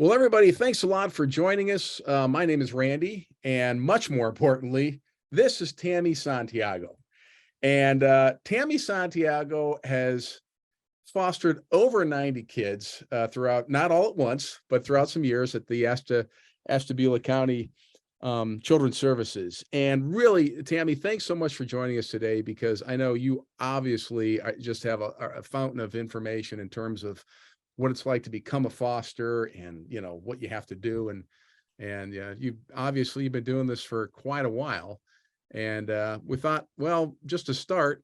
Well, everybody, thanks a lot for joining us. My name is Randy, and much more importantly, this is Tami Santiago. And Tami Santiago has fostered over 90 kids throughout, not all at once, but throughout some years at the Ashtabula County Children's Services. And really, Tami, thanks so much for joining us today, because I know you obviously just have a fountain of information in terms of what it's like to become a foster, and what you have to do, and you obviously you've been doing this for quite a while, and we thought, well, just to start,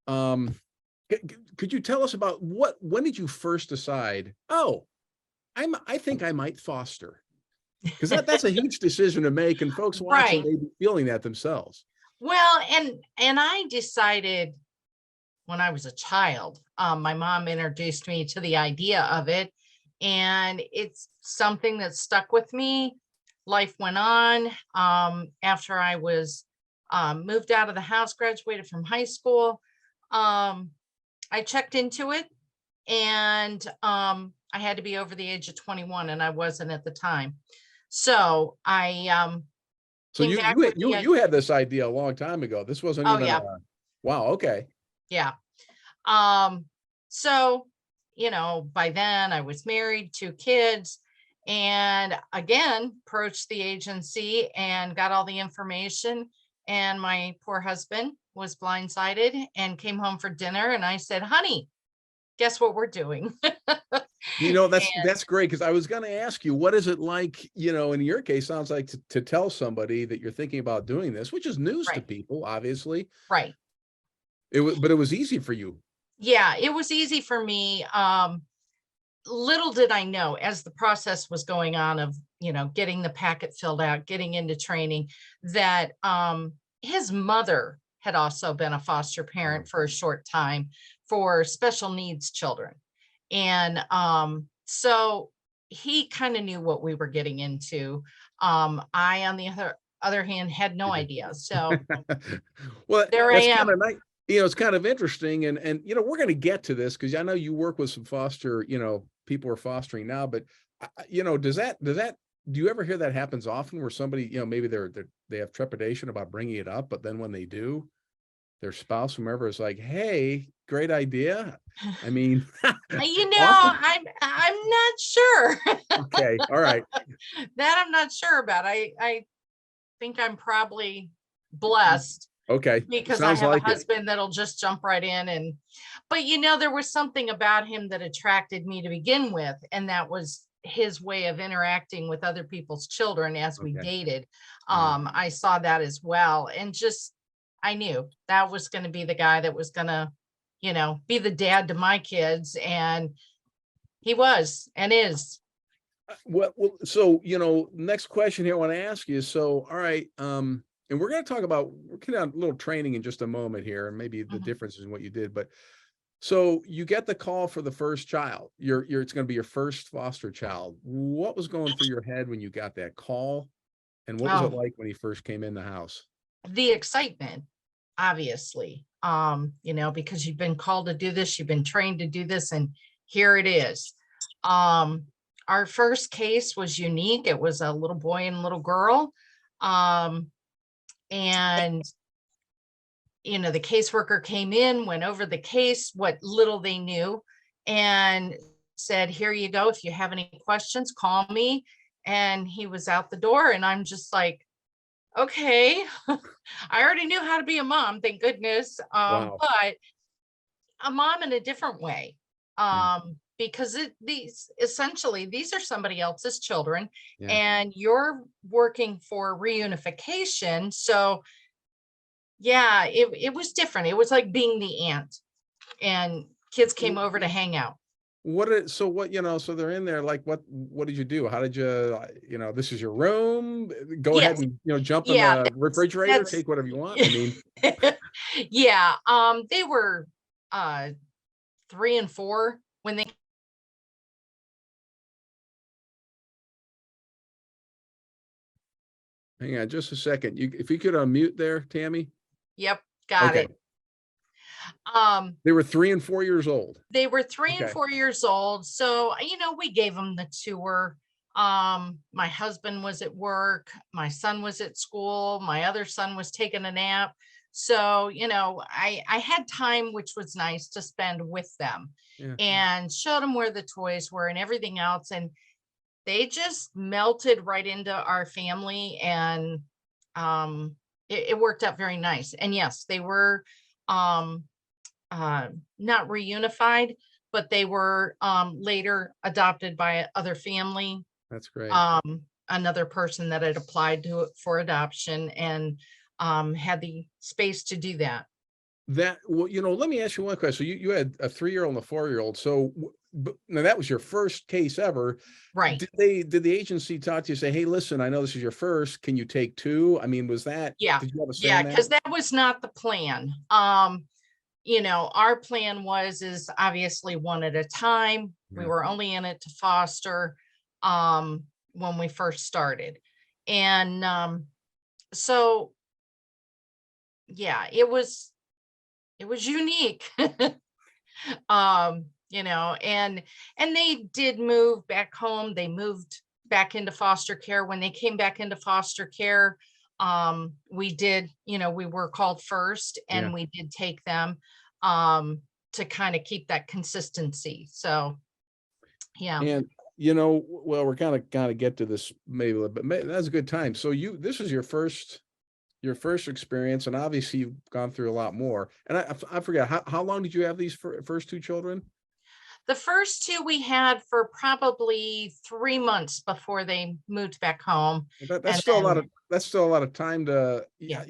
um could you tell us about when did you first decide, oh, I think I might foster? Because that's a huge decision to make, and folks watching Right. may be feeling that themselves. Well, and I decided when I was a child. My mom introduced me to the idea of it, and it's something that stuck with me. Life went on. After I was moved out of the house, graduated from high school, I checked into it, and I had to be over the age of 21, and I wasn't at the time. So I So came you back you with the you had this idea a long time ago. This wasn't oh even yeah, wow, okay. yeah. Um, so, by then I was married, 2 kids, and again, approached the agency and got all the information. And my poor husband was blindsided and came home for dinner. And I said, honey, guess what we're doing? And That's great, because I was going to ask you, what is it like, in your case, sounds like to tell somebody that you're thinking about doing this, which is news to right, people, obviously. right. But it was easy for you. Yeah, it was easy for me. Little did I know, as the process was going on of, getting the packet filled out, getting into training, that his mother had also been a foster parent for a short time for special needs children. And so he kind of knew what we were getting into. I, on the other hand, had no idea. So Well, there I that's kind am. of nice. It's kind of interesting, and we're going to get to this, because I know you work with some foster, people are fostering now, but do you ever hear that happens often, where somebody, maybe they have trepidation about bringing it up, but then when they do, their spouse, whomever, is like, hey, great idea. I mean, often. I'm not sure. Okay, all right. That I'm not sure about. I think I'm probably blessed Okay, because I sounds have a like it. husband that'll just jump right in. But there was something about him that attracted me to begin with, and that was his way of interacting with other people's children as we Okay, dated. yeah. I saw that as well, and just I knew that was going to be the guy that was going to, be the dad to my kids, and he was and is. Well, so, next question here I want to ask you. So, all right, and we're going to talk about, we're going to have a little training in just a moment here, and maybe the Mhm. differences in what you did. But so you get the call for the first child. It's going to be your first foster child. What was going through your head when you got that call, and what was it Oh, like when he first came in the house? the excitement, obviously, because you've been called to do this, you've been trained to do this, and here it is. Um, our first case was unique. It was a little boy and little girl. Um, and the caseworker came in, went over the case, what little they knew, and said, here you go. If you have any questions, call me. And he was out the door, and I'm just like, okay. I already knew how to be a mom, thank goodness. Wow. But a mom in a different way. Yeah. Because these are somebody else's children, Yeah. and you're working for reunification. So yeah, it was different. It was like being the aunt, and kids came over to hang out. So they're in there, like, what did you do? How did you, this is your room, go ahead Yes, and, jump in yeah, the refrigerator, that's take whatever you want. I mean, yeah. They were 3 and 4 when they. hang on just a second. If you could unmute there, Tami. Yep, got Okay. it. Um, They were 3 and 4 years old. they were three and Okay. 4 years old, so we gave them the tour. My husband was at work, my son was at school, my other son was taking a nap. So, I had time, which was nice to spend with them Yeah. and showed them where the toys were and everything else. And they just melted right into our family, and it worked out very nice. And yes, they were um, not reunified, but they were later adopted by other family, That's great. another person that had applied to it for adoption and had the space to do that. That well, let me ask you one question. So you had a 3-year-old and a 4-year-old. So now that was your first case ever. Right. Did the agency talk to you, say, hey, listen, I know this is your first. Can you take two? I mean, Yeah. did you have a say Yeah. in that? Because that was not the plan. Our plan is obviously one at a time. We Yeah. were only in it to foster when we first started. And so yeah, it was unique. And they did move back home. They moved back into foster care. When they came back into foster care, we did, we were called first, Yeah. and we did take them um to kind of keep that consistency. So yeah. And well, we're gonna get to this maybe a little bit. That's a good time. So this is your first experience, and obviously you've gone through a lot more. And I forget how long did you have these first two children? The first two we had for probably 3 months before they moved back home. That's And still a lot then, of that's still a lot of time to yeah.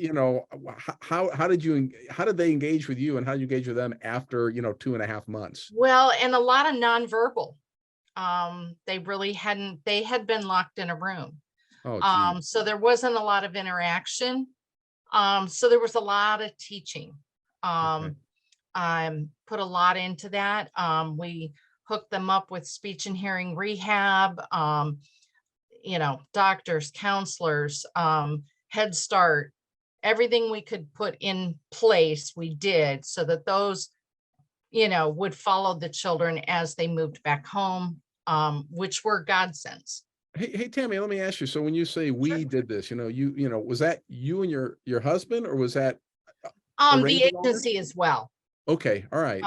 how did they engage with you, and how did you engage with them after 2.5 months? Well, and a lot of nonverbal. They had been locked in a room. Oh, geez. So there wasn't a lot of interaction. So there was a lot of teaching. Okay. Um, put a lot into that. We hooked them up with speech and hearing rehab, doctors, counselors, Head Start, everything we could put in place, we did, so that those, would follow the children as they moved back home, which were godsends. Hey, Tammy, let me ask you. So when you say Sure. we did this, was that you and your husband, or was that The arranging all this? agency as well. Okay, all right.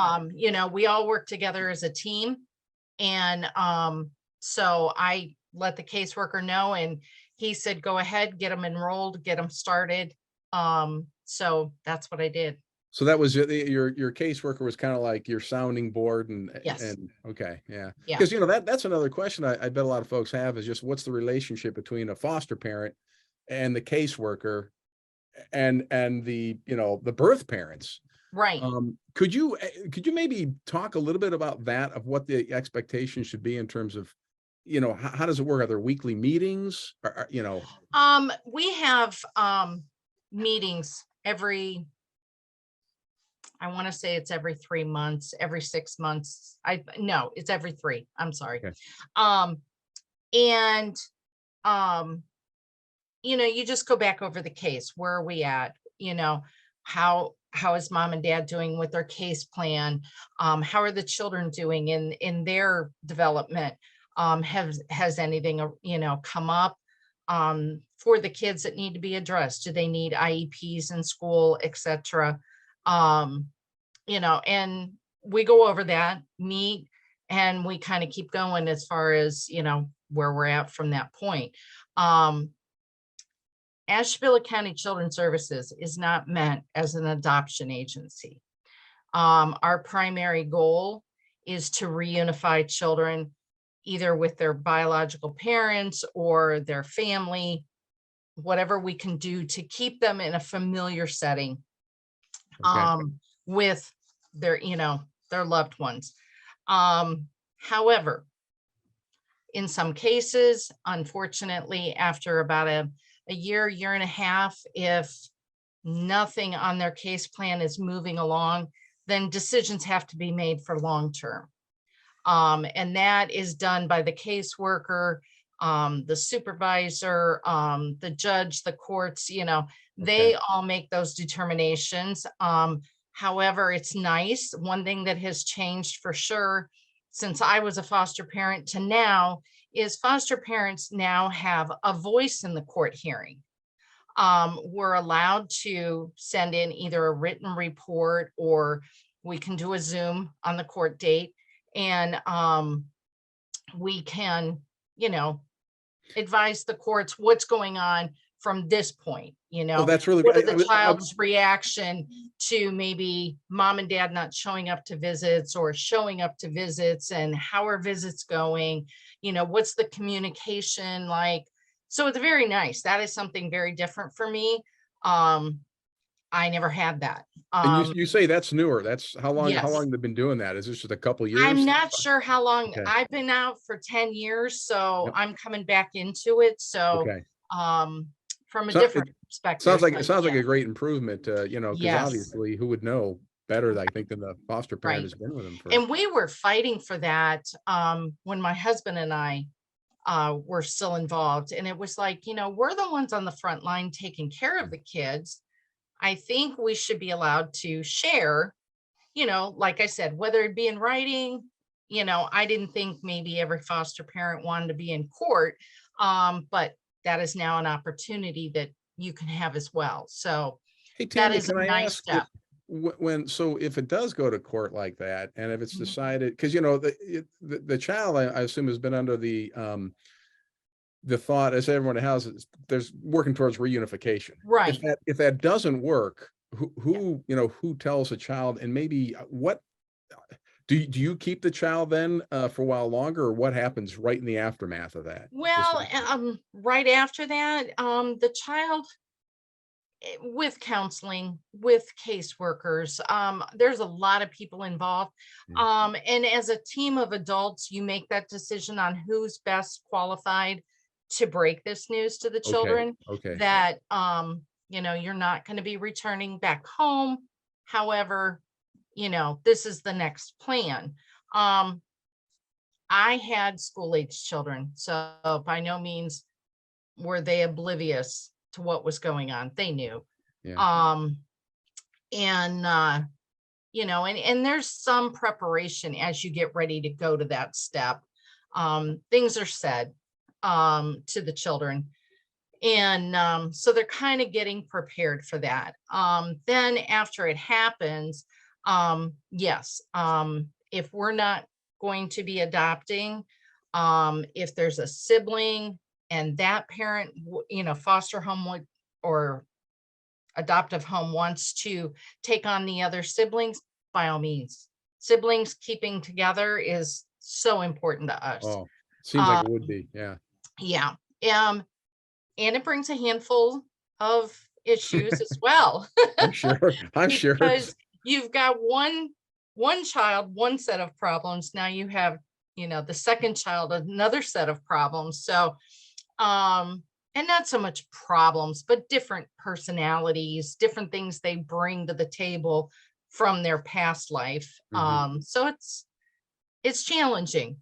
We all work together as a team. And so I let the caseworker know, and he said, go ahead, get them enrolled, get them started. So that's what I did. So that was your caseworker was kind of like your sounding board, Yes. and okay, yeah, Yeah. because that's another question I bet a lot of folks have, is just what's the relationship between a foster parent and the caseworker and the birth parents. Right. Could you maybe talk a little bit about that, of what the expectation should be in terms of, how does it work? Are there weekly meetings? We have meetings I want to say it's every 3 months, every 6 months. No, it's every three. I'm sorry. Okay. Um, and you just go back over the case. Where are we at? How is mom and dad doing with their case plan? How are the children doing in their development? Has anything come up for the kids that need to be addressed? Do they need IEPs in school, etc.? And we go over that, meet, and we kind of keep going as far as where we're at from that point. Ashtabula County Children's Services is not meant as an adoption agency. Our primary goal is to reunify children either with their biological parents or their family, whatever we can do to keep them in a familiar setting Okay. with their loved ones. However, in some cases, unfortunately, after about a year and a half, if nothing on their case plan is moving along, then decisions have to be made for long term. And that is done by the caseworker, the supervisor, the judge, the courts, they all make those determinations. However, it's nice. One thing that has changed for sure since I was a foster parent to now, is foster parents now have a voice in the court hearing. We're allowed to send in either a written report, or we can do a Zoom on the court date, and we can, you know, advise the courts what's going on from this point, Oh, that's really what are good. the child's reaction to maybe mom and dad not showing up to visits, or showing up to visits, and how are visits going? What's the communication like? So it's very nice. That is something very different for me. I never had that. And you say that's newer. That's how Yes. long they've been doing that? Is this just a couple of I'm years? not sure how long. Okay. I've been out for 10 years, so Yep. I'm coming back into it. So, Okay. from a So different it perspective. sounds like Yeah. a great improvement, because Yes, obviously who would know better, I think, than the foster parent right. has been with them for. And we were fighting for that when my husband and I were still involved. And it was like, we're the ones on the front line taking care of the kids. I think we should be allowed to share, like I said, whether it be in writing. I didn't think maybe every foster parent wanted to be in court, but that is now an opportunity that you can have as well. So Hey, that Tammy, is a can I nice ask it step. so if it does go to court like that, and if it's Mhm. decided, because the child, I assume, has been under the thought, as everyone in the house is, there's working towards reunification. Right. If that doesn't work, Yeah. who tells a child, and maybe what do you keep the child then for a while longer, or what happens right in the aftermath of that? Well, right after that, the child, with counseling, with caseworkers, there's a lot of people involved. Mm. And as a team of adults, you make that decision on who's best qualified to break this news to the Okay, children, okay. that you're not going to be returning back home. However, this is the next plan. Um, I had school age children, so by no means were they oblivious to what was going on. They knew. Yeah. Um, and and there's some preparation as you get ready to go to that step. Things are said to the children. And so they're kind of getting prepared for that. Then after it happens, yes, if we're not going to be adopting, if there's a sibling and that parent, foster home would, or adoptive home wants to take on the other siblings, by all means. Siblings keeping together is so important to us. Oh, seems like Um, it would be. Yeah. yeah. Um, and it brings a handful of issues as well. I'm sure. I'm sure. Because you've got one child, one set of problems. Now you have, the second child, another set of problems. So and not so much problems, but different personalities, different things they bring to the table from their past life. Mhm. So it's challenging.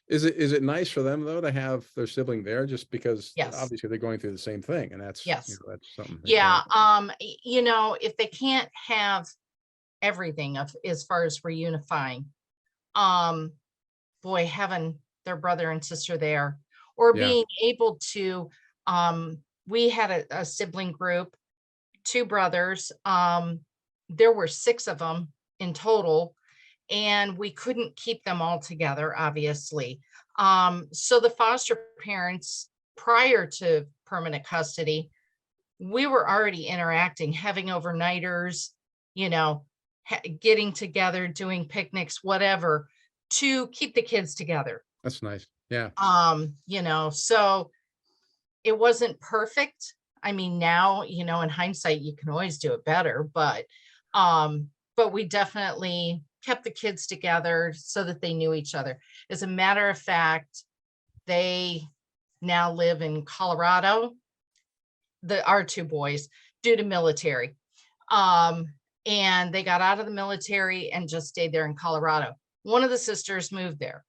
Is it nice for them, though, to have their sibling there, just because Yes. obviously they're going through the same thing, and Yes. that's something they Yeah. can't. If they can't have everything of as far as reunifying, um, boy, having their brother and sister there, or Yeah. being able to, we had a sibling group, two brothers. There were six of them in total, and we couldn't keep them all together, obviously. So the foster parents, prior to permanent custody, we were already interacting, having overnighters, you know, getting together, doing picnics, whatever, to keep the kids together. That's nice. Yeah. So it wasn't perfect. I mean, now, in hindsight, you can always do it better, but we definitely kept the kids together so that they knew each other. As a matter of fact, they now live in Colorado, our two boys, due to military. Um, and they got out of the military and just stayed there in Colorado. One of the sisters moved there.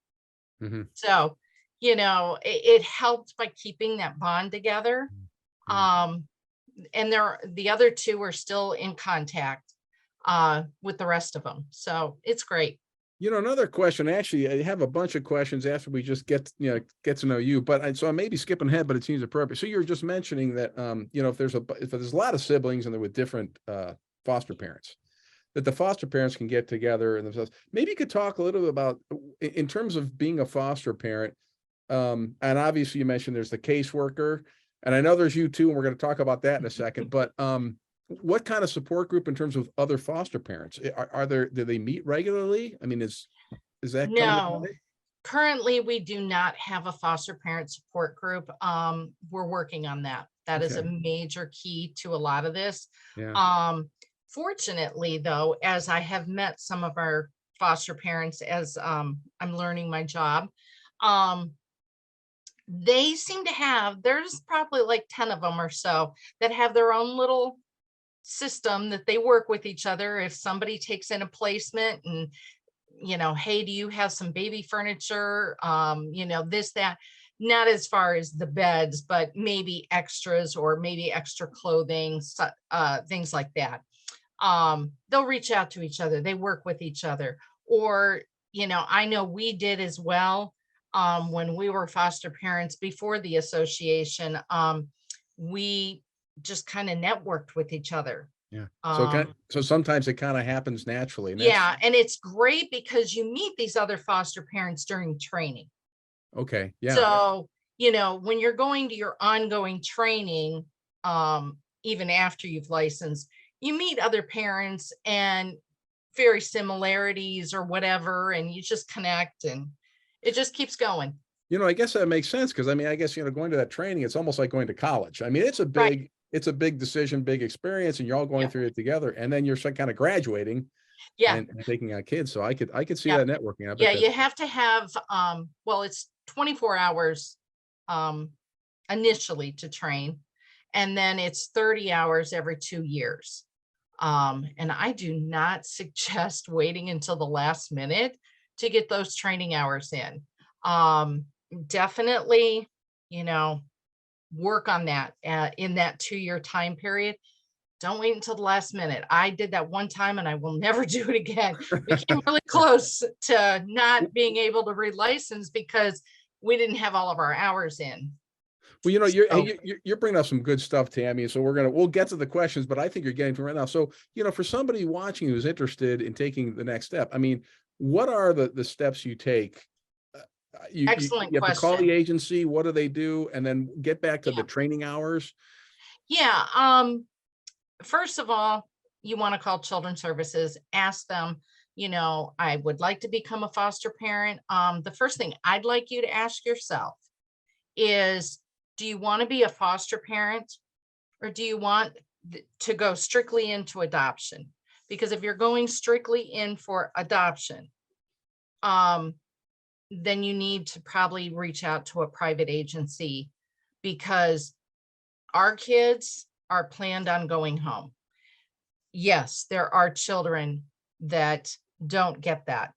Mhm. So, it helped by keeping that bond together. Yeah. And the other two are still in contact with the rest of them. So it's great. Another question, actually, I have a bunch of questions after we just get to know you, but so I may be skipping ahead, but it seems appropriate. So you were just mentioning that, if there's a lot of siblings and they're with different foster parents, that the foster parents can get together and themselves. Maybe you could talk a little bit about, in terms of being a foster parent. And obviously you mentioned there's the caseworker, and I know there's you too, and we're going to talk about that in a second, but what kind of support group in terms of other foster parents are there? Do they meet regularly? I mean, is that coming into No, play? currently we do not have a foster parent support group. We're working on that. That is a Okay. major key to a lot of this. Yeah. Fortunately, though, as I have met some of our foster parents as I'm learning my job, um, they seem to have, there's probably like 10 of them or so that have their own little system that they work with each other. If somebody takes in a placement and, hey, do you have some baby furniture? This, that, not as far as the beds, but maybe extras or maybe extra clothing, things like that. They'll reach out to each other. They work with each other. Or, I know we did as well. When we were foster parents before the association, we just kind of networked with each other. Yeah. Um, So sometimes it kind of happens naturally, and that's yeah, and it's great because you meet these other foster parents during training. okay. Yeah. So, when you're going to your ongoing training, even after you've licensed, you meet other parents and very similarities or whatever, and you just connect and it just keeps going. I guess that makes sense, because I mean, I guess, going to that training, it's almost like going to college. I mean, Right. it's a big decision, big experience, and you're all going Yep. through it together. And then you're kind of graduating Yeah. and taking on kids. So I could see Yeah. that networking. I bet Yeah. that's You have to have, well, it's 24 hours um, initially to train, and then it's 30 hours every 2 years. And I do not suggest waiting until the last minute to get those training hours in. Um, Definitely, you know, work on that in that 2 year time period. Don't wait until the last minute. I did that one time and I will never do it again. We came really close to not being able to relicense because we didn't have all of our hours in. well, So, you're bringing up some good stuff, Tammy. So we'll get to the questions, but I think you're getting to it right now. So, for somebody watching who's interested in taking the next step, I mean, what are the steps you take? excellent You have to call the question. agency. What do they do? And then get back to the Yeah. training hours. Yeah. First of all, you want to call Children's Services, ask them, I would like to become a foster parent. The first thing I'd like you to ask yourself is, do you want to be a foster parent, or do you want to go strictly into adoption? Because if you're going strictly in for adoption, um, then you need to probably reach out to a private agency, because our kids are planned on going home. Yes, there are children that don't get that.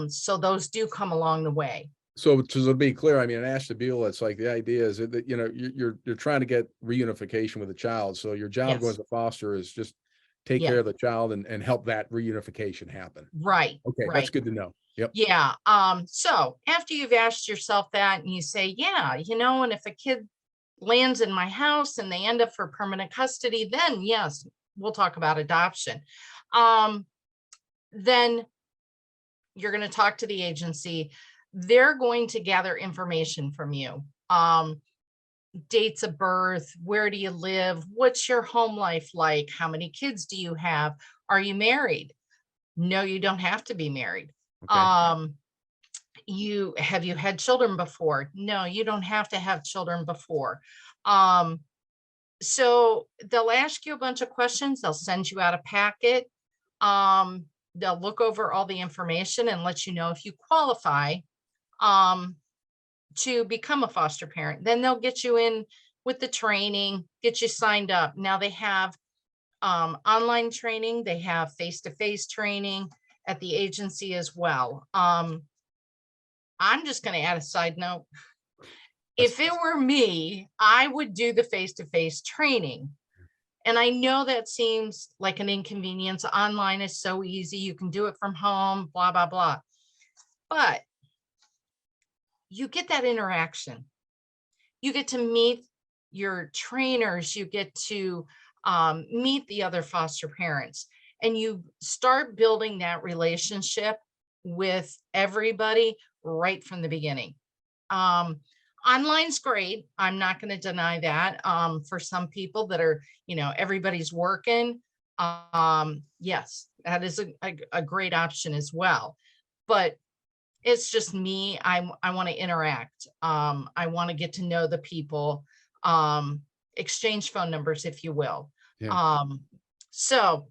So those do come along the way. So to be clear, I mean, in Ashtabula, it's like the idea is that, you're trying to get reunification with a child. So your job going Yes. to foster is just take Yeah. care of the child and help that reunification happen. Right. Okay, that's Right. good to know. Yep. Yeah. So after you've asked yourself that and you say, yeah, and if a kid lands in my house and they end up for permanent custody, then yes, we'll talk about adoption. Then you're going to talk to the agency. They're going to gather information from you. Dates of birth, where do you live? What's your home life like? How many kids do you have? Are you married? No, you don't have to be married. Okay. You had children before? No, you don't have to have children before. So they'll ask you a bunch of questions. They'll send you out a packet. They'll look over all the information and let you know if you qualify to become a foster parent. Then they'll get you in with the training, get you signed up. Now they have online training, they have face-to-face training at the agency as well. I'm just going to add a side note. If it were me, I would do the face-to-face training. And I know that seems like an inconvenience. Online is so easy. You can do it from home, blah, blah, blah. But you get that interaction. You get to meet your trainers. You get to meet the other foster parents, and you start building that relationship with everybody right from the beginning. Online's great. I'm not going to deny that. For some people that are, everybody's working. Yes, that is a great option as well. But it's just me. I want to interact. I want to get to know the people, exchange phone numbers, if you will. Yeah. So,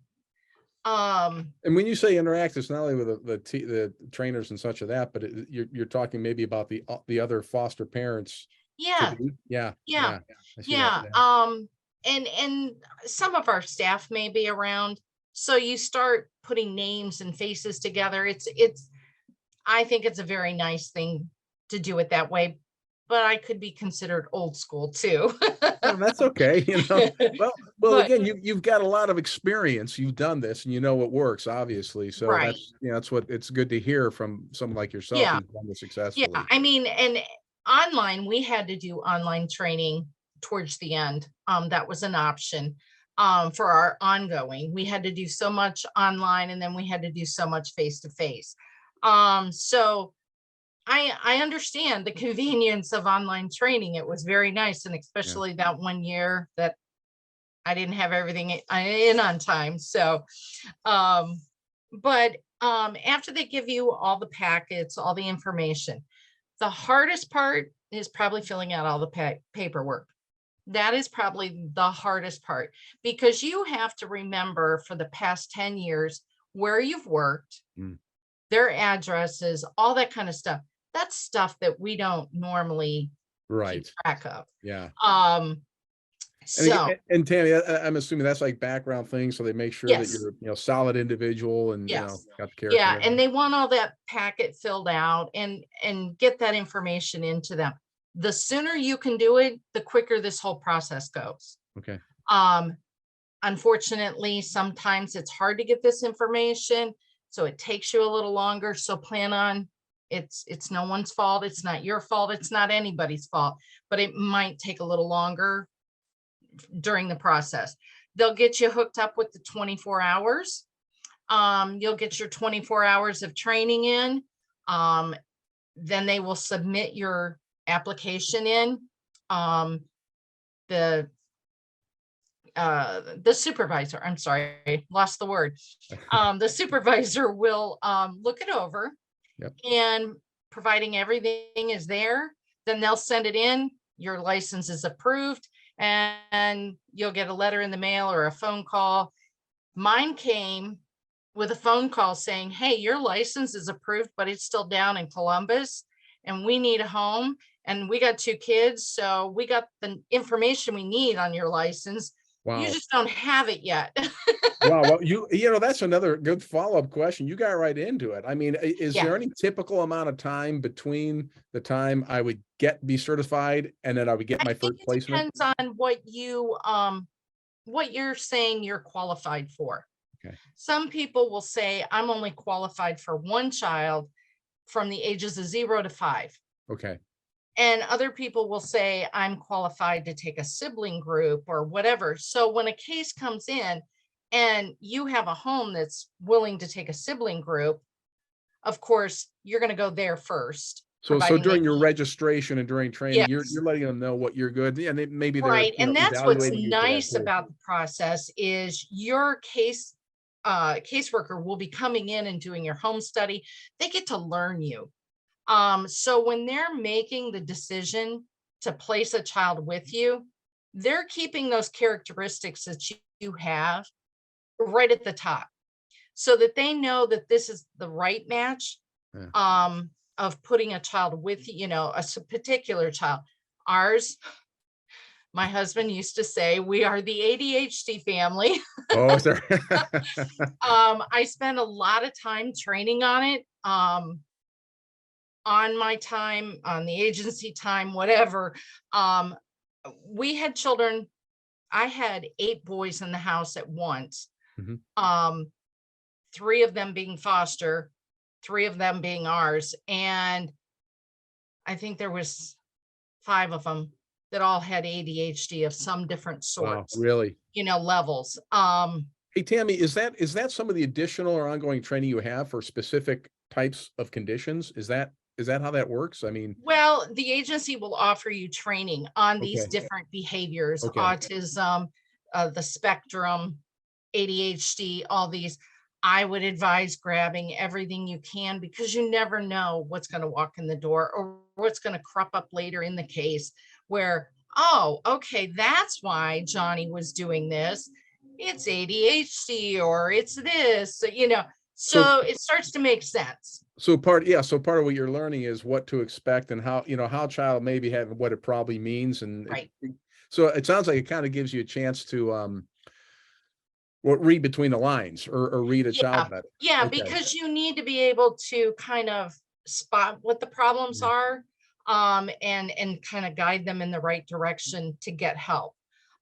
And when you say interact, it's not only with the trainers and such of that, but you're talking maybe about the other foster parents. yeah, Yeah. yeah, I see yeah. that. And some of our staff may be around. So you start putting names and faces together. I think it's a very nice thing to do it that way, but I could be considered old school too. No, that's okay. Well, But again, you've got a lot of experience. You've done this and you know what works, obviously. So right. that's what it's good to hear from someone like yourself Yeah. who's done this Yeah. successfully. I mean, and online, we had to do online training towards the end. That was an option. For our ongoing, we had to do so much online, and then we had to do so much face to face. So I understand the convenience of online training. It was very nice, and especially that 1 year that I didn't have everything in on time. So, but after they give you all the packets, all the information, the hardest part is probably filling out all the paperwork. That is probably the hardest part, because you have to remember for the past 10 years where you've worked, Mm. their addresses, all that kind of stuff. That's stuff that we don't normally keep Right. track of. Yeah. Um, so And Tammy, I'm assuming that's like background things, so they make sure that yes, you're solid individual and yes. got the character. Yeah, And and everything. they want all that packet filled out and get that information into them. The sooner you can do it, the quicker this whole process goes. Okay. Um, Unfortunately, sometimes it's hard to get this information, so it takes you a little longer. So plan on, it's no one's fault. It's not your fault. It's not anybody's fault, but it might take a little longer during the process. They'll get you hooked up with the 24 hours. You'll get your 24 hours of training in. Then they will submit your application in. The supervisor, I'm sorry, lost the word. The supervisor will look it over. Yep. And providing everything is there, then they'll send it in. Your license is approved, and you'll get a letter in the mail or a phone call. Mine came with a phone call saying, hey, your license is approved, but it's still down in Columbus, and we need a home, and we got 2 kids, so we got the information we need on your license. You Wow. just don't have it yet. Wow. Well, that's another good follow-up question. You got right into it. I mean, is Yeah. there any typical amount of time between the time I would be certified and then I would get I my think first it placement? depends on what you're saying you're qualified for. Okay. Some people will say, I'm only qualified for 1 child from the ages of 0 to 5. Okay. And other people will say, I'm qualified to take a sibling group or whatever. So when a case comes in and you have a home that's willing to take a sibling group, of course, you're going to go there first. So during your registration and during training, you're Yes. letting them know what you're good. Yeah, and maybe they're Right. And that's what's evaluating you for that nice too. about the process is your caseworker will be coming in and doing your home study. They get to learn you. So when they're making the decision to place a child with you, they're keeping those characteristics that you have right at the top, so that they know that this is the right match. Yeah. Of putting a child with, a particular child. Ours, my husband used to say, we are the ADHD family. Oh, is there? I spent a lot of time training on it. On my time, on the agency time, whatever. We had children I had 8 boys in the house at once. Mhm. Um, 3 of them being foster, 3 of them being ours. And I think there was 5 of them that all had ADHD of some different Wow, sorts, really? levels. Hey, Tammy, is that some of the additional or ongoing training you have for specific types of conditions? Is that how that works? I mean, Well, the agency will offer you training on these okay, different behaviors, okay. autism, the spectrum, ADHD, all these. I would advise grabbing everything you can because you never know what's going to walk in the door or what's going to crop up later in the case where, oh, okay, that's why Johnny was doing this. It's ADHD or it's this, So so it starts to make sense. so part of what you're learning is what to expect and how, how a child maybe have what it probably means. And Right. so it sounds like it kind of gives you a chance to read between the lines or read a child Yeah, better. yeah, Okay. because you need to be able to kind of spot what the problems Yeah. are, and kind of guide them in the right direction to get help.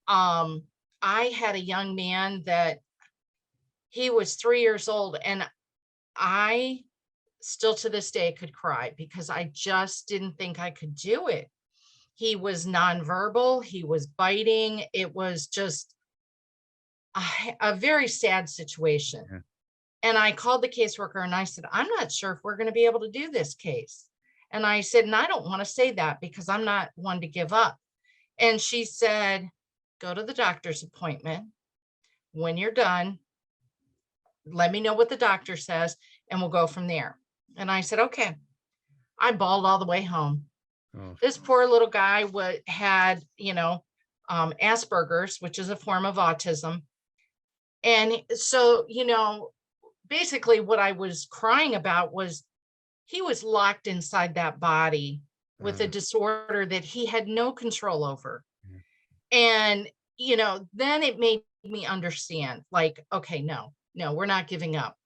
Um, I had a young man that he was 3 years old, and I still to this day could cry because I just didn't think I could do it. He was nonverbal, he was biting. It was just a very sad situation. Yeah. And I called the caseworker and I said, I'm not sure if we're going to be able to do this case. And I said, and I don't want to say that because I'm not one to give up. And she said, go to the doctor's appointment. When you're done, let me know what the doctor says and we'll go from there. And I said, okay. I bawled all the way home. Oh, This poor little guy had, Asperger's, which is a form of autism. And so, basically what I was crying about was he was locked inside that body with a uh, disorder that he had no control over. yeah. And, then it made me understand like, okay, no, no, we're not giving up.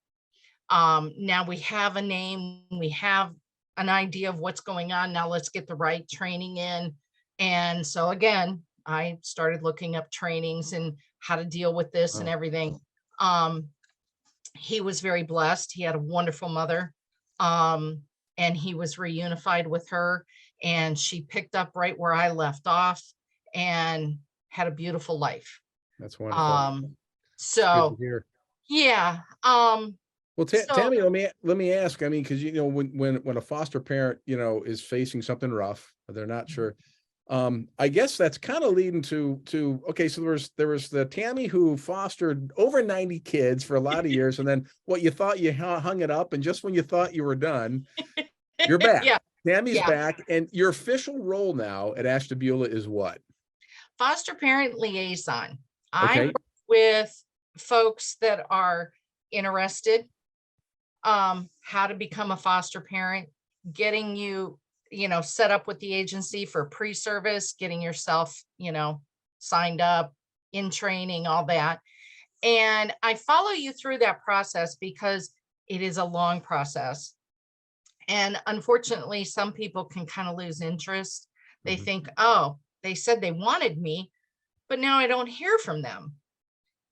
Now we have a name, we have an idea of what's going on. Now let's get the right training in. And so again, I started looking up trainings and how to deal with this and Oh, everything. Um, he was very blessed. He had a wonderful mother. Um, and he was reunified with her and she picked up right where I left off and had a beautiful life. that's wonderful. Um, It's good to so hear. yeah. Well, So Tammy, let me ask. I mean, because when a foster parent is facing something rough, or they're not sure. I guess that's kind of leading to okay. So there was the Tammy who fostered over 90 kids for a lot of years, and then what you thought you hung it up, and just when you thought you were done, you're back. yeah, Tammy's yeah. back, and your official role now at Ashtabula is what? Foster parent liaison. I Okay. work with folks that are interested, how to become a foster parent, getting you, set up with the agency for pre-service, getting yourself, signed up, in training, all that. And I follow you through that process because it is a long process. And unfortunately, some people can kind of lose interest. They Mhm. think, oh, they said they wanted me, but now I don't hear from them,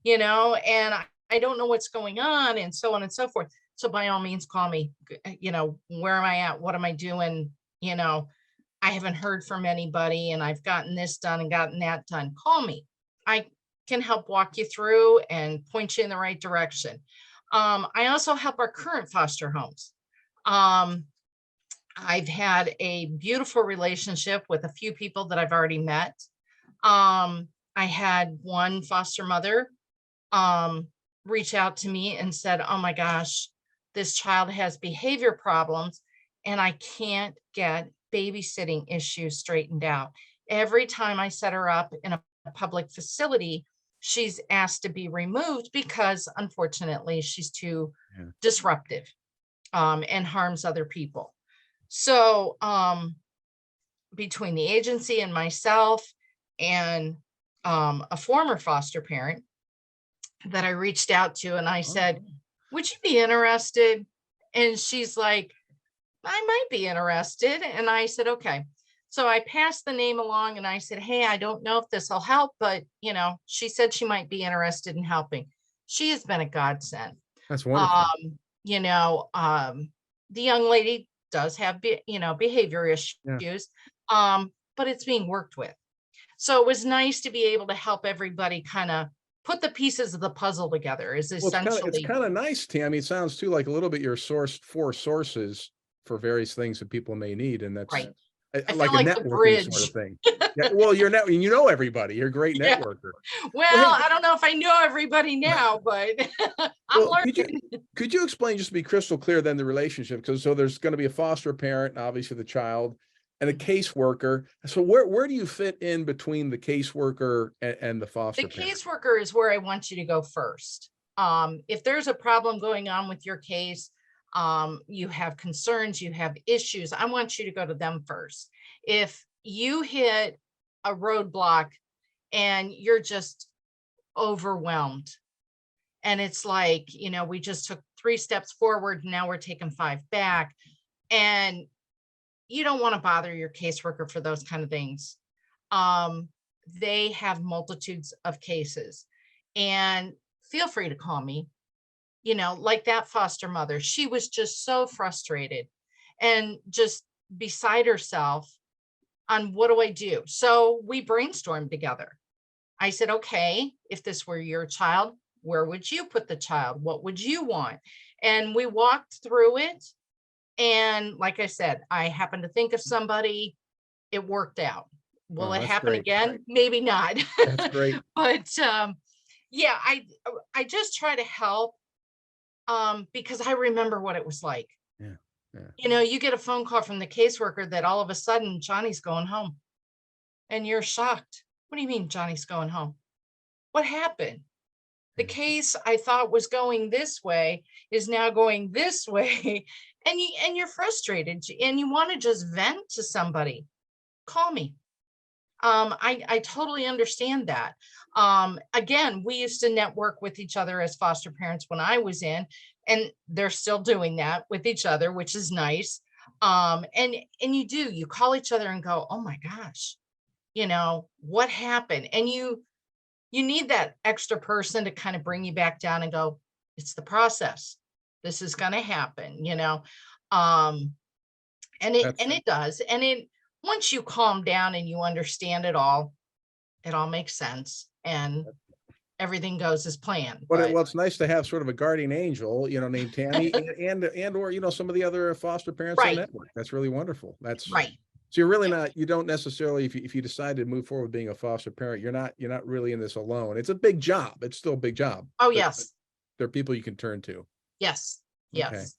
and I don't know what's going on and so on and so forth. So by all means, call me, where am I at? What am I doing? You know, I haven't heard from anybody and I've gotten this done and gotten that done. Call me. I can help walk you through and point you in the right direction. I also help our current foster homes. Um, I've had a beautiful relationship with a few people that I've already met. I had one foster mother um, reach out to me and said, oh my gosh, this child has behavior problems and I can't get babysitting issues straightened out. Every time I set her up in a public facility, she's asked to be removed because unfortunately she's too Yeah. disruptive, and harms other people. So between the agency and myself and a former foster parent that I reached out to and I Oh, said, would you be interested? And she's like, I might be interested. And I said, okay. So I passed the name along and I said, hey, I don't know if this will help, but she said she might be interested in helping. She has been a godsend. That's wonderful. Um, you know, the young lady does have, behavior Yeah. issues, but it's being worked with. So it was nice to be able to help everybody kind of put the pieces of the puzzle together is Well, it's essentially kind of nice, Tammy. It sounds too like a little bit your source for sources for various things that people may need, and that's right. I feel like a like the networking sort of bridge. thing. Yeah, well, you know everybody. You're a great Yeah. networker. Well, Well, hey, I don't know if I know everybody now, but I'm well, learning. could you explain just to be crystal clear then the relationship? Because so there's going to be a foster parent, and obviously the child, and a caseworker. So where do you fit in between the caseworker and the The foster parent? caseworker is where I want you to go first. If there's a problem going on with your case, you have concerns, you have issues, I want you to go to them first. If you hit a roadblock and you're just overwhelmed, and it's like, we just took 3 steps forward, now we're taking 5 back, and you don't want to bother your caseworker for those kind of things. Um, they have multitudes of cases, and feel free to call me. Like that foster mother, she was just so frustrated and just beside herself on what do I do? So we brainstormed together. I said, okay, if this were your child, where would you put the child? What would you want? And we walked through it. And like I said, I happened to think of somebody, it worked out. Will Oh, it that's happen great. again? Maybe not. That's great. But yeah, I just try to help because I remember what it was like. Yeah. Yeah. You get a phone call from the caseworker that all of a sudden Johnny's going home and you're shocked. What do you mean Johnny's going home? What happened? The Yeah. case I thought was going this way is now going this way. And you're frustrated and you want to just vent to somebody. Call me. I totally understand that. Again, we used to network with each other as foster parents when I was in, and they're still doing that with each other, which is nice. And you call each other and go, oh my gosh, what happened? And you need that extra person to kind of bring you back down and go, it's the process. This is going to happen, um, and That's it does. And once you calm down and you understand it all makes sense and everything goes as planned. But well, it's nice to have sort of a guardian angel, named Tammy, and or some of the other foster parents in the right, network. That's really wonderful. That's right. so you're really Yeah. not, you don't necessarily, if you decide to move forward being a foster parent, you're not really in this alone. It's a big job. It's still a big job, Oh, but yes. there are people you can turn to. Yes. Okay. Yes.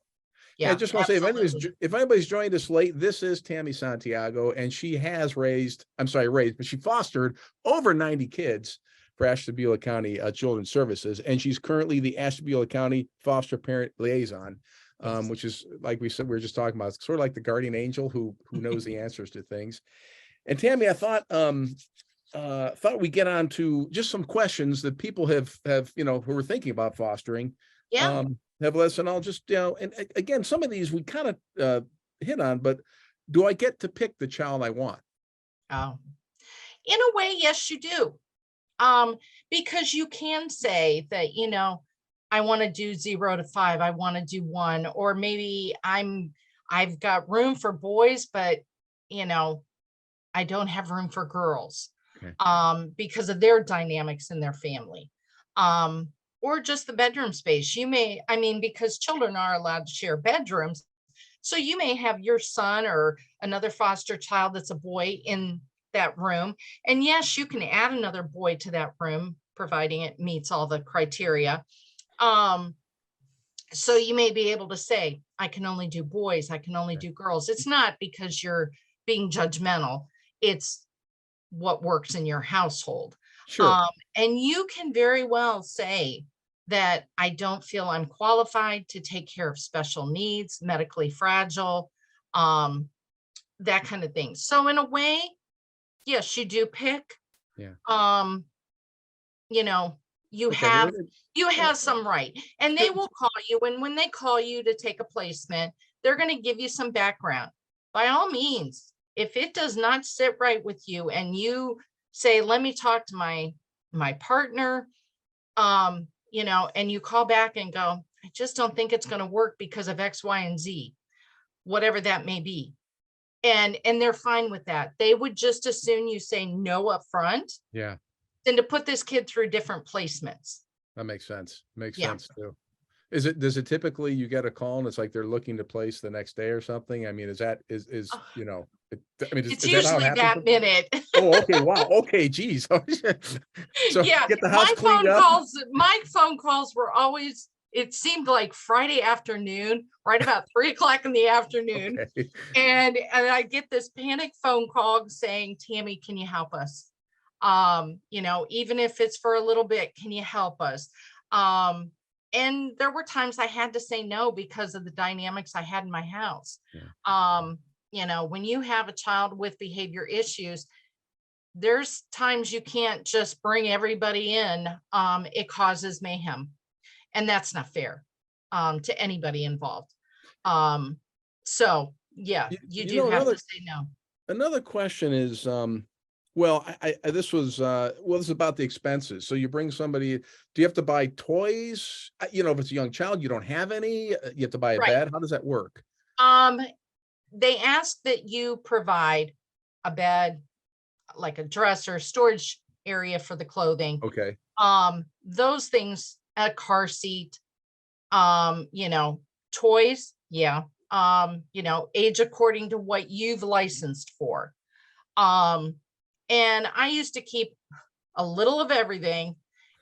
Yeah, I Yeah, just want to say absolutely. if anybody's joined us late, this is Tami Santiago, and she has but she fostered over 90 kids for Ashtabula County Children's Services, and she's currently the Ashtabula County Foster Parent Liaison, Yes. which is, like we said, we were just talking about, it's sort of like the guardian angel who knows the answers to things. And Tammy, I thought we get on to just some questions that people have who are thinking about fostering Yeah. have let us, and I'll just and again, some of these we kind of hit on, but do I get to pick the child I want? Oh, in a way, yes, you do. Um, because you can say that, I want to do 0 to 5, I want to do 1, or maybe I've got room for boys, but you know, I don't have room for girls Okay. because of their dynamics in their family. Or just the bedroom space. Because children are allowed to share bedrooms. So you may have your son or another foster child that's a boy in that room. And yes, you can add another boy to that room, providing it meets all the criteria. Um, so you may be able to say, I can only do boys, I can only do girls. It's not because you're being judgmental. It's what works in your household. Sure. Um, and you can very well say that I don't feel I'm qualified to take care of special needs, medically fragile, that kind of thing. So in a way, yes, you do pick. Yeah. Um, you know, you Okay. Well, have you and have some right, and they will call you. And when they call you to take a placement, they're going to give you some background. By all means, If it does not sit right with you and you say, let me talk to my partner, and you call back and go, I just don't think it's going to work because of X, Y, and Z, whatever that may be. And they're fine with that. They would just as soon you say no up front Yeah, than to put this kid through different placements. that makes sense. Makes Yeah. sense too. Does it typically you get a call and it's like they're looking to place the next day or something? I mean, is that Oh, I mean, it's is that how it usually happens? that minute. Oh, okay. Wow. Okay. Geez. So Yeah, get the house cleaned up. my phone calls were always, it seemed like Friday afternoon, right about 3 o'clock in the afternoon. Okay. And I get this panic phone call saying, Tammy, can you help us? Even if it's for a little bit, can you help us? And there were times I had to say no because of the dynamics I had in my house. Yeah. When you have a child with behavior issues, there's times you can't just bring everybody in. It causes mayhem, and that's not fair to anybody involved. So yeah, you do have to say no. Another question is, well, this is about the expenses. So you bring somebody, do you have to buy toys? If it's a young child, you don't have any, you have to buy a Right. bed. How does that work? They ask that you provide a bed, like a dresser, storage area for the clothing. Okay. Those things, a car seat, toys, yeah. Age according to what you've licensed for. And I used to keep a little of everything,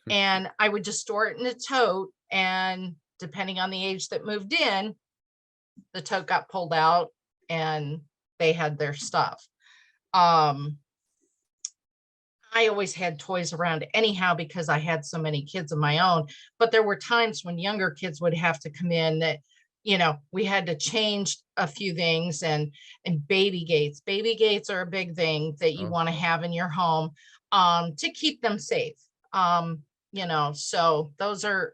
and I would just store it in a tote, and depending on the age that moved in, the tote got pulled out and they had their stuff. I always had toys around anyhow because I had so many kids of my own, but there were times when younger kids would have to come in that, we had to change a few things, and baby gates. Baby gates are a big thing that you Oh. want to have in your home to keep them safe. So those are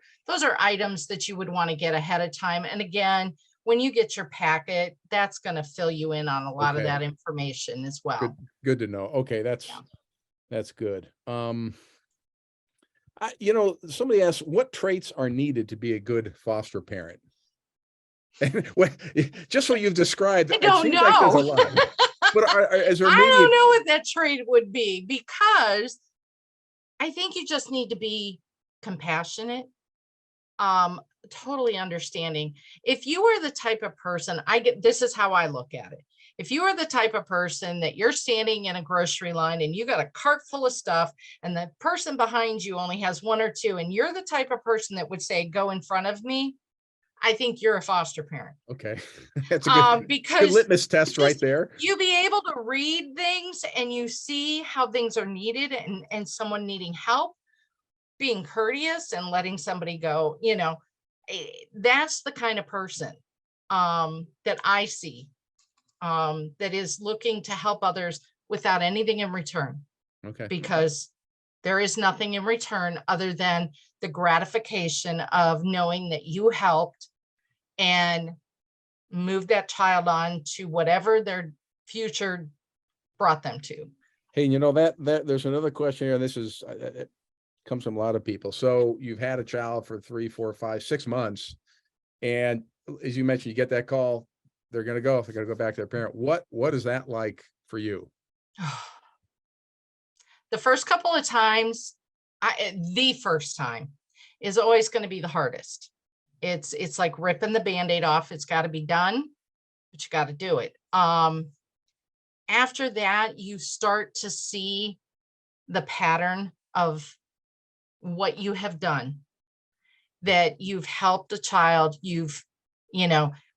items that you would want to get ahead of time. And again, when you get your packet, that's going to fill you in on a lot of Okay. that information as well. Good to know. Okay, Yeah. that's good. Somebody asked, what traits are needed to be a good foster parent? And just what you've described, I it don't seems like there's a know. lot. But is there I maybe don't know what that trait would be, because I think you just need to be compassionate, totally understanding. If you are the type of person, this is how I look at it. If you are the type of person that you're standing in a grocery line and you got a cart full of stuff, and the person behind you only has one or two, and you're the type of person that would say, go in front of me, I think you're a foster parent. Okay. That's a good Because litmus test right there. You be able to read things and you see how things are needed, and someone needing help, being courteous and letting somebody go, that's the kind of person that I see, that is looking to help others without anything in return, Okay. because there is nothing in return other than the gratification of knowing that you helped and move that child on to whatever their future brought them to. Hey, that there's another question here, and this is it comes from a lot of people. So you've had a child for 3, 4, 5, 6 months, and as you mentioned, you get that call, they're going to go back to their parent. What is that like for you? The first couple of times, the first time is always going to be the hardest. It's like ripping the Band-Aid off. It's got to be done, but you got to do it. After that, you start to see the pattern of what you have done, that you've helped a child,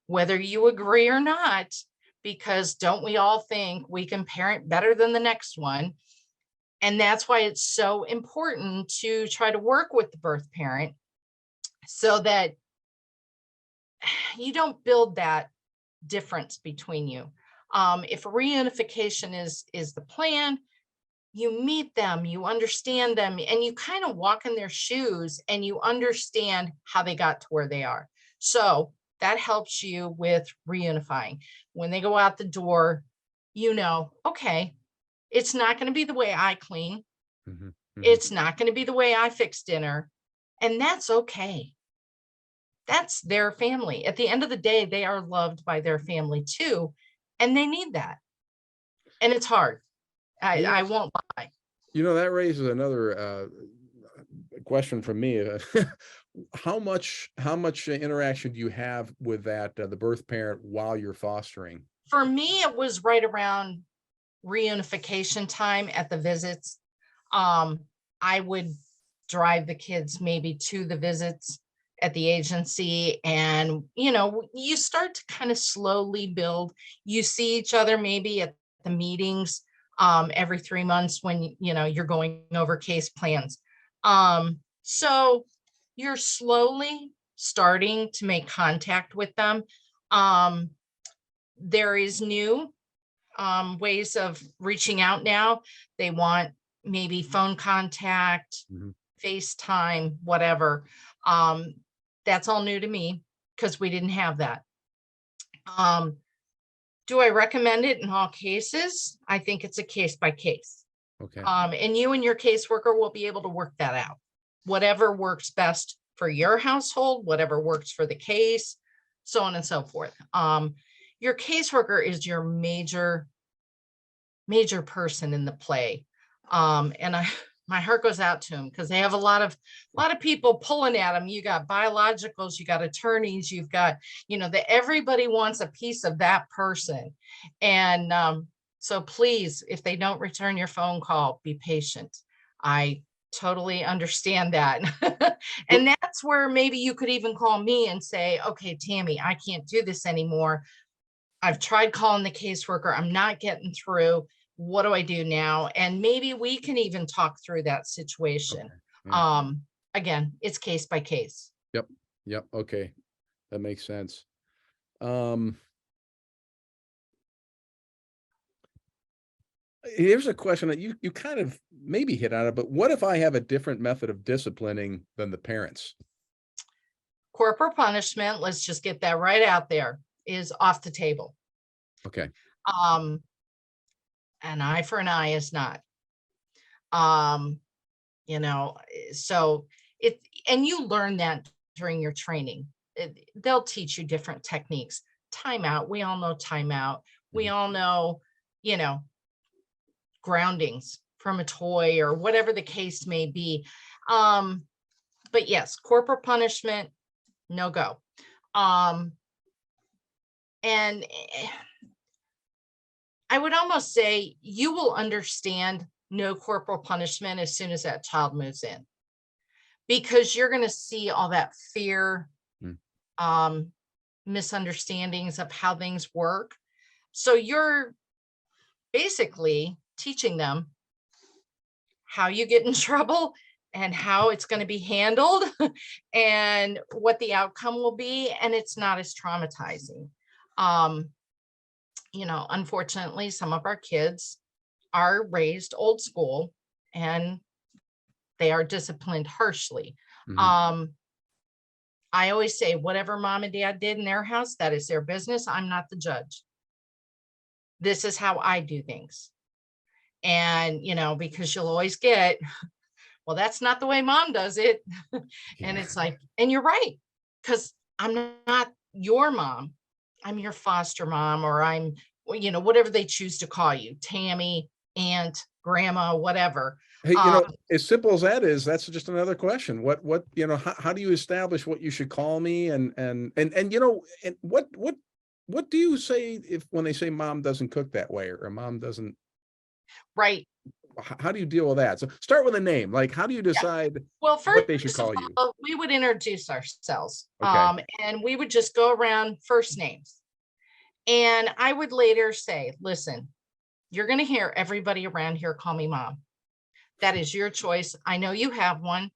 whether you agree or not, because don't we all think we can parent better than the next one? And that's why it's so important to try to work with the birth parent so that you don't build that difference between you. If reunification is the plan, you meet them, you understand them, and you kind of walk in their shoes and you understand how they got to where they are. So that helps you with reunifying. When they go out the door, okay, it's not going to be the way I clean. Mhm, mhm. It's not going to be the way I fix dinner. And that's okay. That's their family. At the end of the day, they are loved by their family too. And they need that. And it's hard. I, You know I won't lie. that raises another, question from me. How much interaction do you have with the birth parent while you're fostering? For me, it was right around reunification time at the visits. Um, I would drive the kids maybe to the visits at the agency, and you start to kind of slowly build. You see each other maybe at the meetings every 3 months when you're going over case plans. So you're slowly starting to make contact with them. Um, there is new ways of reaching out now. They want maybe phone contact, Mhm. FaceTime, whatever. Um, that's all new to me because we didn't have that. Um, do I recommend it in all cases? I think it's a case by case. Okay. And you and your caseworker will be able to work that out. Whatever works best for your household, whatever works for the case, so on and so forth. Your caseworker is your major person in the play. And my heart goes out to them because they have a lot of people pulling at them. You got biologicals, you got attorneys, you've got, that everybody wants a piece of that person. And so please, if they don't return your phone call, be patient. I totally understand that. And that's where maybe you could even call me and say, okay, Tami, I can't do this anymore. I've tried calling the caseworker. I'm not getting through. What do I do now? And maybe we can even talk through that situation. Okay. Yeah. Um, Again, it's case by case. Yep. Yep. Okay. That makes sense. Um, Here's a question that you kind of maybe hit on it, but what if I have a different method of disciplining than the parents? Corporal punishment, let's just get that right out there, is off the table. Okay. Um, an eye for an eye is not. Um, so it, and you learn that during your training. They'll teach you different techniques. Timeout, we all know timeout. We Mhm. all know, you know, groundings from a toy or whatever the case may be. But yes, corporal punishment, no go. And I would almost say you will understand no corporal punishment as soon as that child moves in, because you're going to see all that fear, Mm. misunderstandings of how things work. So you're basically teaching them how you get in trouble and how it's going to be handled and what the outcome will be. And it's not as traumatizing. Um, Unfortunately, some of our kids are raised old school and they are disciplined harshly. Mhm. Um, I always say, whatever mom and dad did in their house, that is their business. I'm not the judge. This is how I do things. And, because you'll always get, well, that's not the way mom does it. And Yeah. it's like, and you're right, because I'm not your mom. I'm your foster mom, or I'm, whatever they choose to call you, Tami, aunt, grandma, whatever. Hey, Um, as simple as that is, that's just another question. How do you establish what you should call me? And what do you say if when they say mom doesn't cook that way or mom doesn't, right. how do you deal with that? So start with a name. Like, how do you Yeah. decide Well, what they should first of call you? all, we would introduce ourselves, Okay. and we would just go around first names. And I would later say, listen, you're going to hear everybody around here call me mom. That is your choice. I know you have one.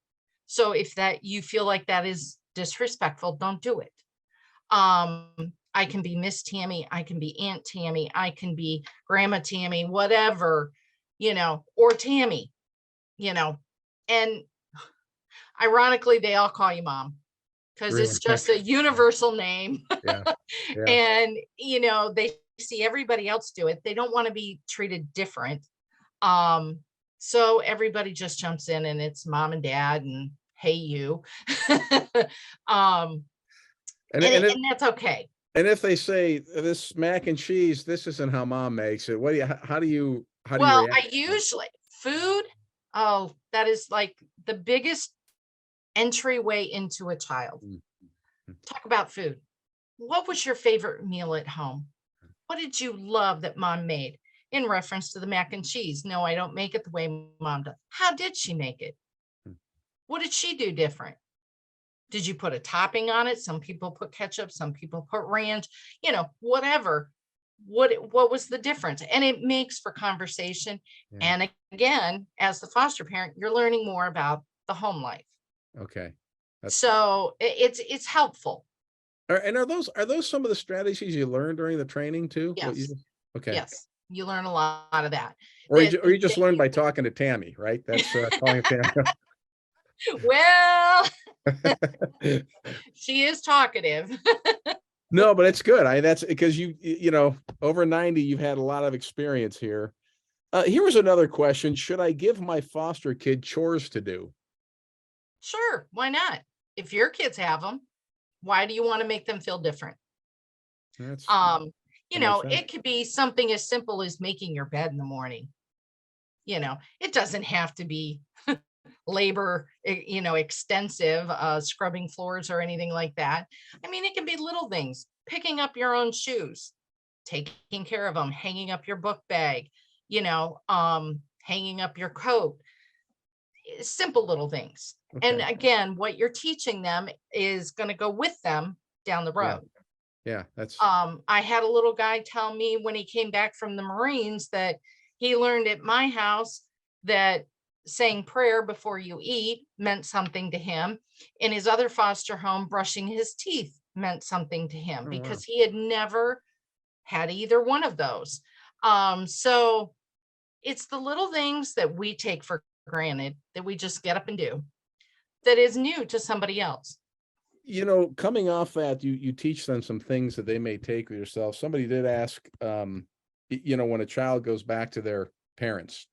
So if that you feel like that is disrespectful, don't do it. I can be Miss Tami, I can be Aunt Tami, I can be Grandma Tami, whatever, or Tami, you know. And ironically, they all call you mom because Really? it's just a universal name. Yeah. Yeah. And they see everybody else do it, they don't want to be treated different. So everybody just jumps in and it's mom and dad and hey you. um And and, and if, and that's okay. and if they say this mac and cheese, this isn't how mom makes it. What do you how do you Well, react I to that? usually food, oh, that is like the biggest entryway into a child. Mm, mm, Talk about food. What was your favorite meal at home? What did you love that mom made? In reference to the mac and cheese. No, I don't make it the way mom does. How did she make it? mm. What did she do different? Did you put a topping on it? Some people put ketchup, some people put ranch, whatever. What was the difference? And it makes for conversation. Yeah. And again, as the foster parent, you're learning more about the home life. Okay. That's So it's helpful. and are those some of the strategies you learned during the training too? What you Yes. okay. Yes. You learn a lot of that. Or That you just that learned by talking to Tammy, right? That's calling Tammy. well, she is talkative. No, but it's good. That's because over 90, you've had a lot of experience here. Here was another question. Should I give my foster kid chores to do? Sure, why not? If your kids have them, why do you want to make them feel different? That's Um, that makes sense. it could be something as simple as making your bed in the morning. It doesn't have to be labor, extensive, scrubbing floors or anything like that. I mean, it can be little things, picking up your own shoes, taking care of them, hanging up your book bag, hanging up your coat, simple little things. And Okay. again, what you're teaching them is going to go with them down the Yeah. road. Yeah. That's I had a little guy tell me when he came back from the Marines that he learned at my house that saying prayer before you eat meant something to him. In his other foster home, brushing his teeth meant something to him oh wow. because he had never had either one of those. So it's the little things that we take for granted that we just get up and do that is new to somebody else. Coming off that, you teach them some things that they may take with yourself. Somebody did ask, when a child goes back to their parents,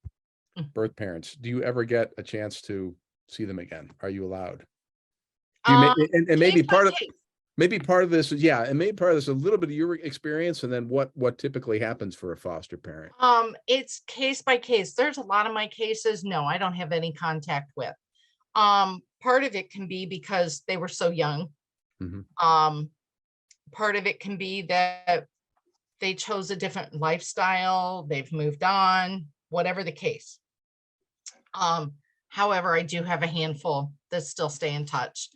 Mm. birth parents, do you ever get a chance to see them again? Are you allowed? Do you Um, and Case by case. maybe part of this is yeah, and maybe part of this is a little bit of your experience, and then what typically happens for a foster parent. It's case by case. There's a lot of my cases, no, I don't have any contact with. Part of it can be because they were so young. Mhm. Um, Part of it can be that they chose a different lifestyle, they've moved on, whatever the case. However, I do have a handful that still stay in touch.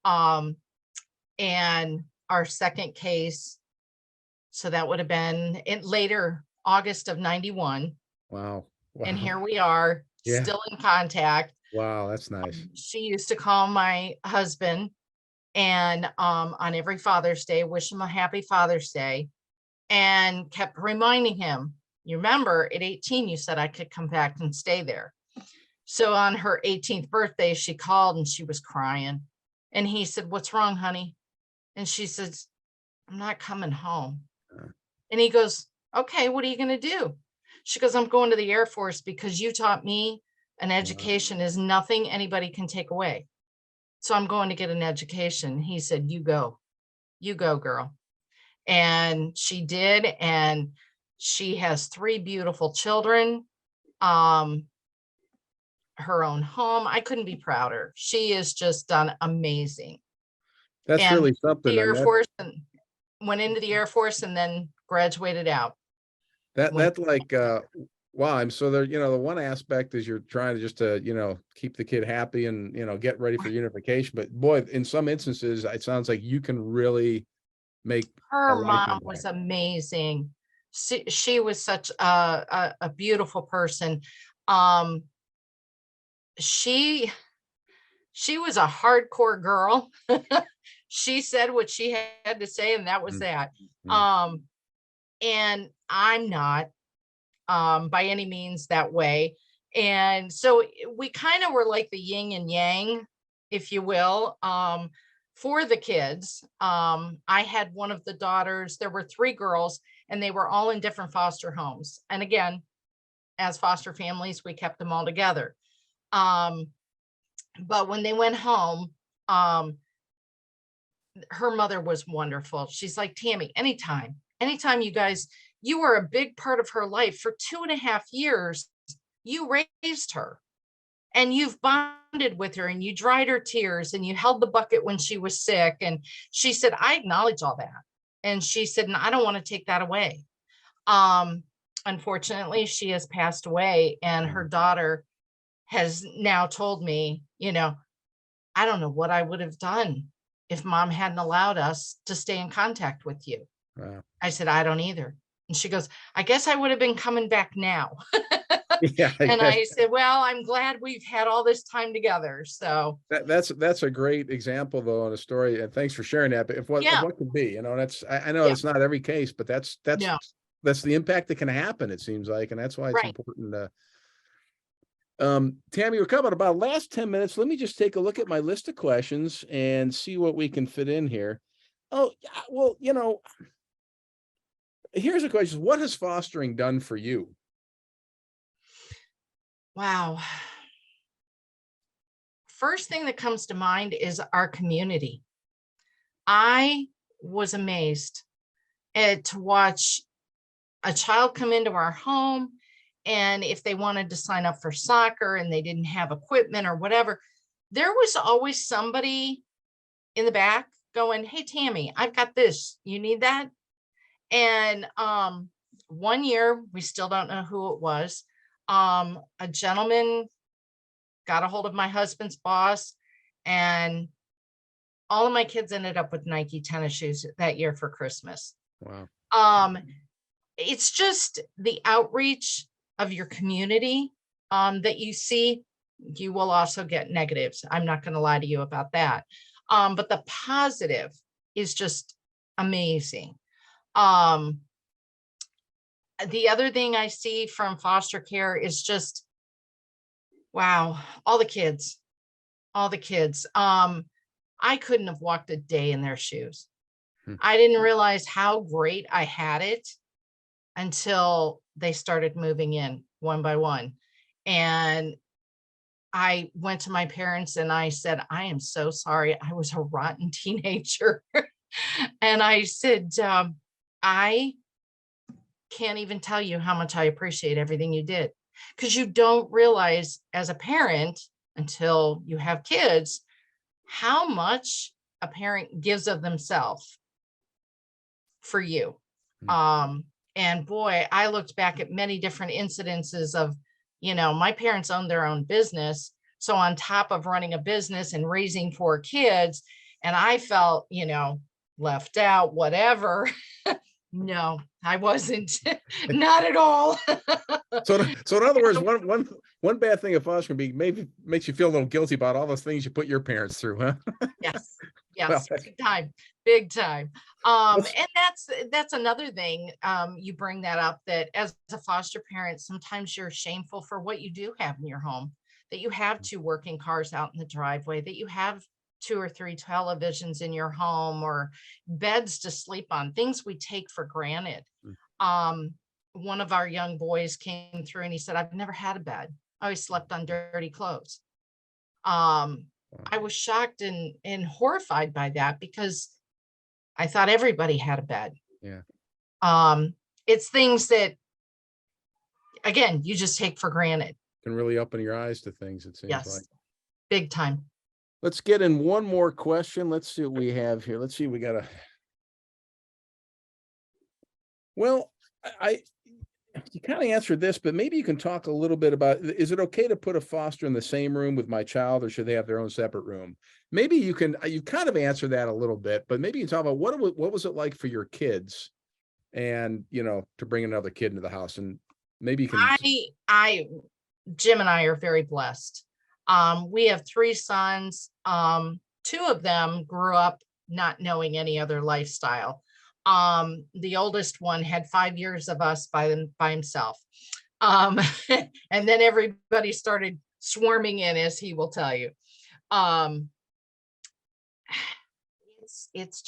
Um, and our second case, so that would have been in later August of 91. Wow. And Wow. here we are Yeah. still in contact. Wow, that's nice. She used to call my husband and on every Father's Day, wish him a happy Father's Day, and kept reminding him, you remember at 18, you said I could come back and stay there. So on her 18th birthday, she called and she was crying. And he said, what's wrong, honey? And she says, I'm not coming home. Uh, And he goes, okay, what are you going to do? She goes, I'm going to the Air Force because you taught me an wow. education is nothing anybody can take away. So I'm going to get an education. He said, you go, girl. And she did. And she has 3 beautiful children, her own home. I couldn't be prouder. She has just done amazing. That's And really something. the I Air mean, Force and went into the Air Force and then graduated out. Went, that like wow, I'm so there, the one aspect is you're trying to just keep the kid happy and get ready for unification. But boy, in some instances, it sounds like you can really make a her life mom was impact. amazing. She was such a beautiful person. Um, she she was a hardcore girl. She said what she had to say, and that was Mm, that. mm. Um, and I'm not by any means that way. And so we kind of were like the yin and yang, if you will. for the kids. I had one of the daughters, there were 3 girls, and they were all in different foster homes. And again, as foster families, we kept them all together. Um, but when they went home, her mother was wonderful. She's like, Tammy, anytime you guys, you were a big part of her life for 2.5 years. You raised her and you've bonded with her and you dried her tears and you held the bucket when she was sick. And she said, I acknowledge all that. And she said, and I don't want to take that away. Unfortunately, she has passed away, and her daughter has now told me, I don't know what I would have done if mom hadn't allowed us to stay in contact with you. Wow. I said, I don't either. And she goes, I guess I would have been coming back now. Yeah. And I said, well, I'm glad we've had all this time together. So that's a great example though, in a story. And thanks for sharing that. But if what could be, that's, I know it's not every case, but that's no, the impact that can happen, it seems like. And that's why it's right. important to, Tammy, we're coming about last 10 minutes. Let me just take a look at my list of questions and see what we can fit in here. Oh, well, here's a question. What has fostering done for you? Wow. First thing that comes to mind is our community. I was amazed to watch a child come into our home, and if they wanted to sign up for soccer and they didn't have equipment or whatever, there was always somebody in the back going, hey, Tammy, I've got this. You need that? And one year, we still don't know who it was. A gentleman got a hold of my husband's boss, and all of my kids ended up with Nike tennis shoes that year for Christmas. Wow. It's just the outreach of your community that you see. You will also get negatives. I'm not going to lie to you about that. But the positive is just amazing. The other thing I see from foster care is just, wow, all the kids. I couldn't have walked a day in their shoes. I didn't realize how great I had it until they started moving in one by one. And I went to my parents and I said, I am so sorry. I was a rotten teenager. And I said, I can't even tell you how much I appreciate everything you did. Because you don't realize as a parent until you have kids, how much a parent gives of themselves for you. And boy, I looked back at many different incidences of, my parents owned their own business. So on top of running a business and raising 4 kids, and I felt, left out, whatever. No, I wasn't. Not at all. So in other words, one bad thing of fostering be maybe makes you feel a little guilty about all those things you put your parents through, huh? Yes, Well, big time. And that's another thing. You bring that up, that as a foster parent, sometimes you're shameful for what you do have in your home, that you have 2 working cars out in the driveway, that you have 2 or 3 televisions in your home, or beds to sleep on, things we take for granted. One of our young boys came through and he said, I've never had a bed. I always slept on dirty clothes. I was shocked and horrified by that, because I thought everybody had a bed. Yeah. It's things that, again, you just take for granted. Can really open your eyes to things, it seems like. Big time. Let's get in one more question. Let's see what we have here. Let's see. We got well, you kind of answered this, but maybe you can talk a little bit about, is it okay to put a foster in the same room with my child, or should they have their own separate room? Maybe you kind of answer that a little bit, but maybe you can talk about what was it like for your kids, and, to bring another kid into the house, and maybe you can. Jim and I are very blessed. We have 3 sons. 2 of them grew up not knowing any other lifestyle. The oldest one had 5 years of us by himself. And then everybody started swarming in, as he will tell you. it's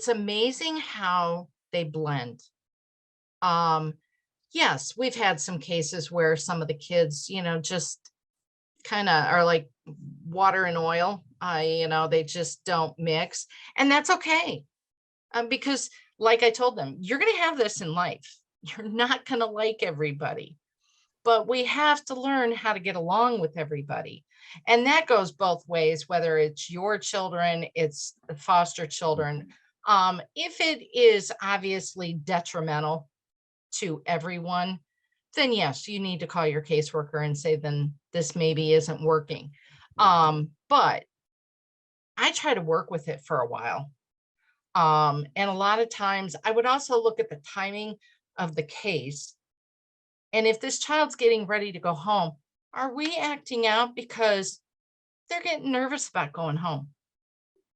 amazing how they blend. Yes, we've had some cases where some of the kids, just kind of are like water and oil. They just don't mix, and that's okay. Because like I told them, you're going to have this in life. You're not going to like everybody, but we have to learn how to get along with everybody. And that goes both ways, whether it's your children, it's the foster children. If it is obviously detrimental to everyone, then yes, you need to call your caseworker and say, then this maybe isn't working. But I try to work with it for a while. And a lot of times I would also look at the timing of the case. And if this child's getting ready to go home, are we acting out because they're getting nervous about going home?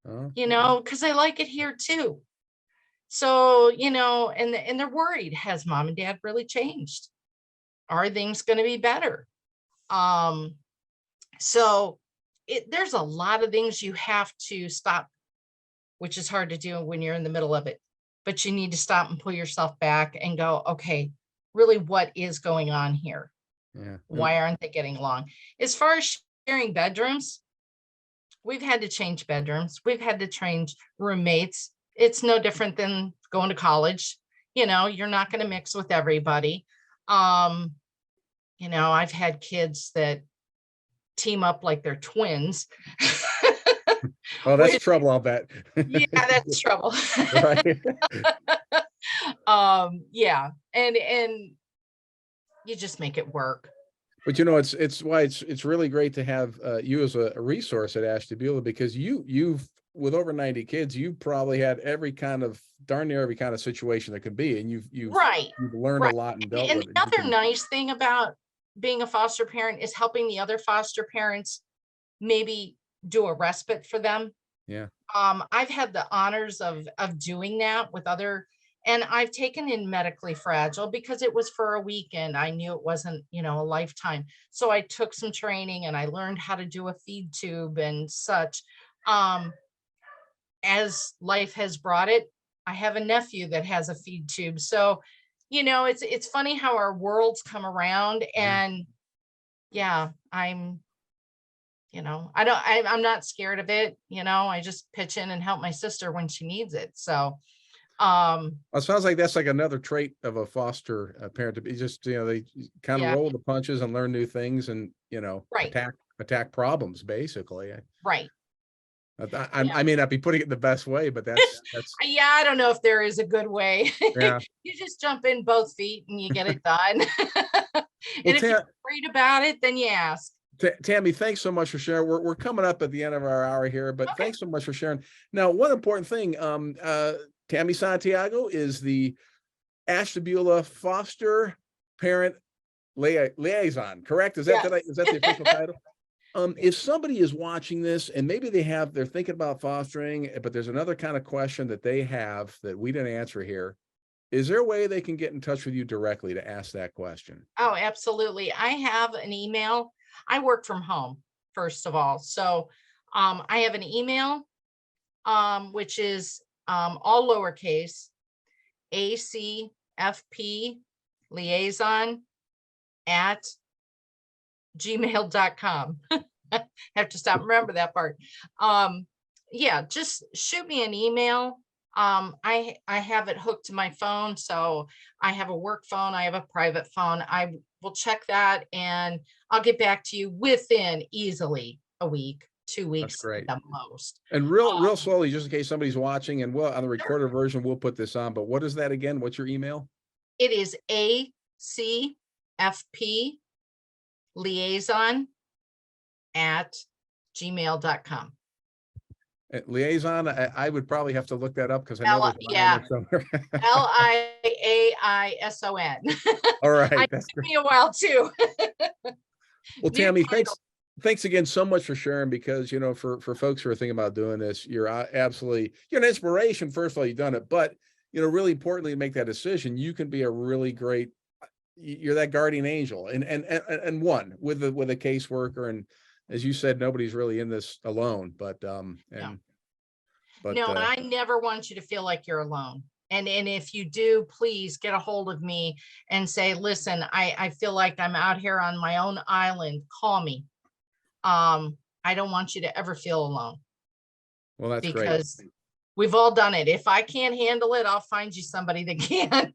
Because they like it here too. So, and they're worried, has mom and dad really changed? Are things going to be better? So there's a lot of things you have to stop, which is hard to do when you're in the middle of it, but you need to stop and pull yourself back and go, okay, really, what is going on here? Yeah. Why aren't they getting along? As far as sharing bedrooms, we've had to change bedrooms. We've had to change roommates. It's no different than going to college. You're not going to mix with everybody. I've had kids that team up like they're twins. Oh, that's trouble, I'll bet. Yeah, that's trouble. Right. Yeah. And you just make it work. But it's why it's really great to have you as a resource at Ashtabula, because you've with over 90 kids, you probably had darn near every kind of situation that could be, and you've learned a lot and dealt with it. And the other nice thing about being a foster parent is helping the other foster parents maybe do a respite for them. Yeah. I've had the honors of doing that with other, and I've taken in medically fragile because it was for a weekend. I knew it wasn't, a lifetime. So I took some training and I learned how to do a feed tube and such. As life has brought it, I have a nephew that has a feed tube. So, it's funny how our worlds come around, and I'm not scared of it. I just pitch in and help my sister when she needs it. So, it sounds like that's like another trait of a foster parent, to be just, they kind of roll the punches and learn new things and, attack problems basically. Right. I may not be putting it in the best way, but that's I don't know if there is a good way. Yeah. You just jump in both feet and you get it done. And if you're worried about it, then you ask. Tami, thanks so much for sharing. We're coming up at the end of our hour here, but thanks so much for sharing. Now, one important thing, Tami Santiago is the Ashtabula foster parent liaison, correct? Is that the official title? If somebody is watching this and maybe they're thinking about fostering, but there's another kind of question that they have that we didn't answer here, is there a way they can get in touch with you directly to ask that question? Oh, absolutely. I have an email. I work from home, first of all. So I have an email, which is all lowercase, ACFP liaison @gmail.com. Have to stop and remember that part. Just shoot me an email. I have it hooked to my phone. So I have a work phone. I have a private phone. I will check that and I'll get back to you within easily a week, 2 weeks. That's great. At the most. And real slowly, just in case somebody's watching, and on the recorded version, we'll put this on, but what is that again? What's your email? It is ACFP liaison @gmail.com. Liaison, I would probably have to look that up because I know there's somewhere. LIAISON. All right. It took me a while too. Well, Tami, thanks again so much for sharing, because, for folks who are thinking about doing this, you're absolutely, you're an inspiration. First of all, you've done it, but, really importantly, to make that decision, you can be a really great, you're that guardian angel and one with a caseworker, and as you said, nobody's really in this alone, but, No. but, No, and I never want you to feel like you're alone. And if you do, please get a hold of me and say, listen, I feel like I'm out here on my own island. Call me. I don't want you to ever feel alone, well, that's great. because we've all done it. If I can't handle it, I'll find you somebody that can.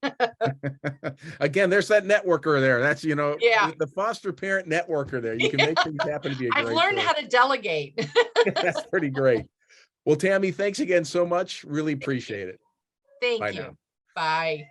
Again, there's that networker there. That's, Yeah. the foster parent networker there. You can make things happen to be a I've great learned source. how to delegate. That's pretty great. Well, Tami, thanks again so much. Really appreciate it. Bye Thank now. you. Bye.